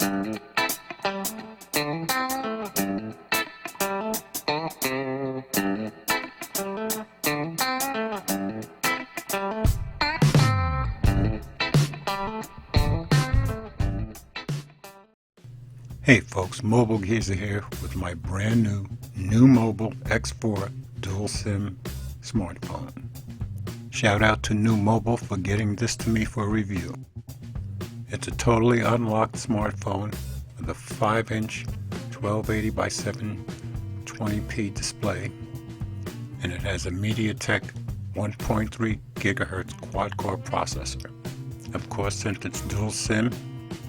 Hey folks, Mobile Geezer here with my brand new Nuu Mobile X4 dual SIM smartphone. Shout out to Nuu Mobile for getting this to me for review. It's a totally unlocked smartphone with a 5-inch 1280 by 720p display, and it has a MediaTek 1.3 GHz quad-core processor. Of course, since it's dual SIM,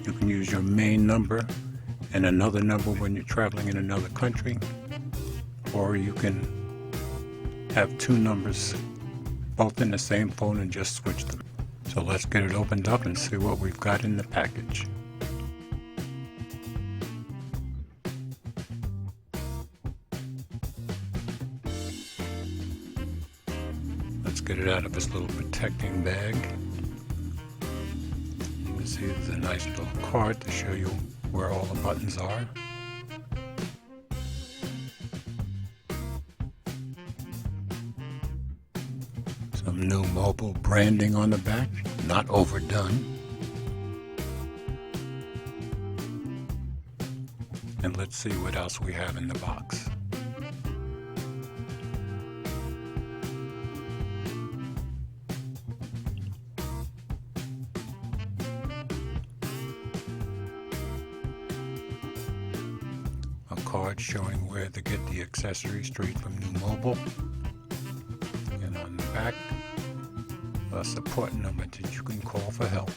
you can use your main number and another number when you're traveling in another country, or you can have two numbers both in the same phone and just switch them. So let's get it opened up and see what we've got in the package. Let's get it out of this little protecting bag. You can see there's a nice little card to show you where all the buttons are. Some Nuu Mobile branding on the back, not overdone. And let's see what else we have in the box. A card showing where to get the accessories straight from Nuu Mobile, and on the back a support number that you can call for help.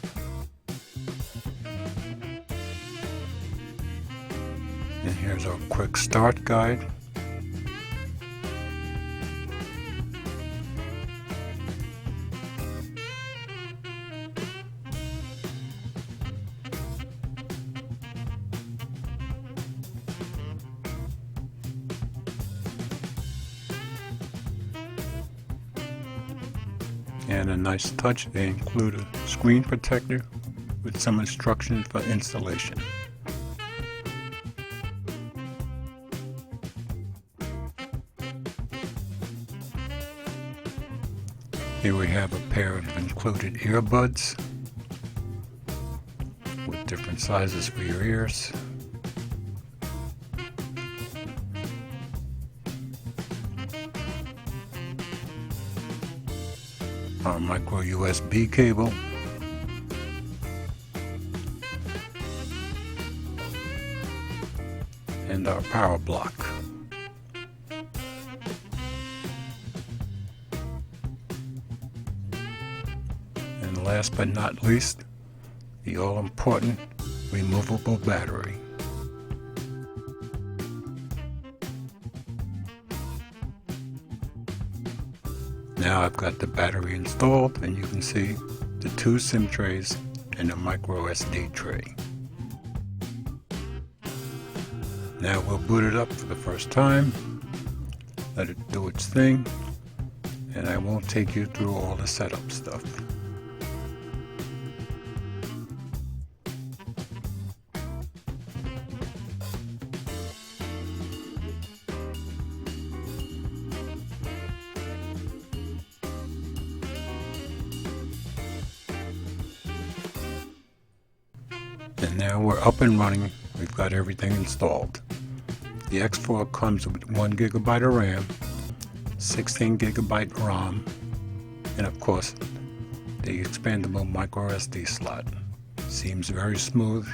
And here's our quick start guide. And a nice touch, they include a screen protector with some instructions for installation. Here we have a pair of included earbuds with different sizes for your ears. Our micro USB cable, and our power block. And last but not least, the all-important removable battery. Now I've got the battery installed, and you can see the two SIM trays and a micro SD tray. Now we'll boot it up for the first time, let it do its thing, and I won't take you through all the setup stuff. And now we're up and running. We've got everything installed. The X4 comes with 1 GB of RAM, 16 GB ROM, and of course the expandable micro SD slot. Seems very smooth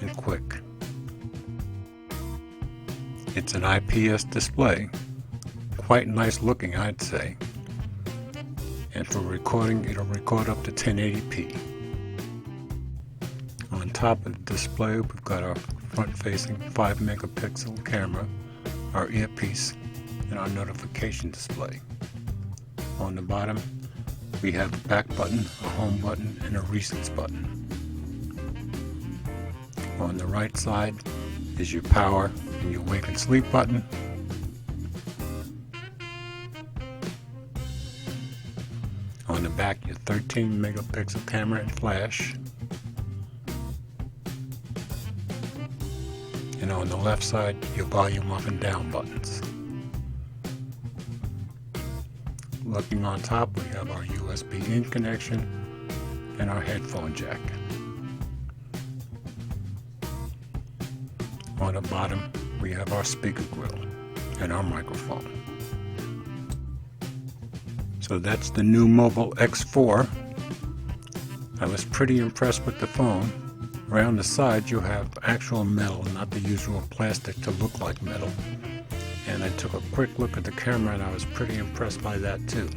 and quick. It's an IPS display, quite nice looking, I'd say. And for recording, it'll record up to 1080p. On top of the display, we've got our front-facing 5-megapixel camera, our earpiece, and our notification display. On the bottom, we have a back button, a home button, and a recents button. On the right side is your power and your wake and sleep button. On the back, your 13-megapixel camera and flash. and on the left side your volume up and down buttons. Looking on top, we have our USB in connection and our headphone jack. On the bottom we have our speaker grill and our microphone. So that's the Nuu Mobile X4. I was pretty impressed with the phone. Around the side you have actual metal, not the usual plastic to look like metal. And I took a quick look at the camera and I was pretty impressed by that too.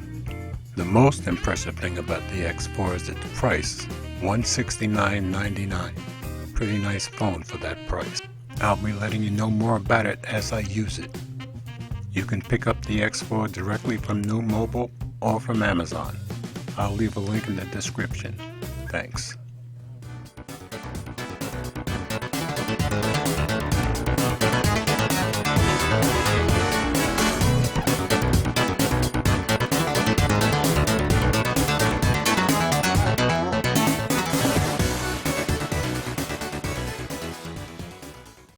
The most impressive thing about the X4 is its price, $169.99. Pretty nice phone for that price. I'll be letting you know more about it as I use it. You can pick up the X4 directly from Nuu Mobile or from Amazon. I'll leave a link in the description. Thanks.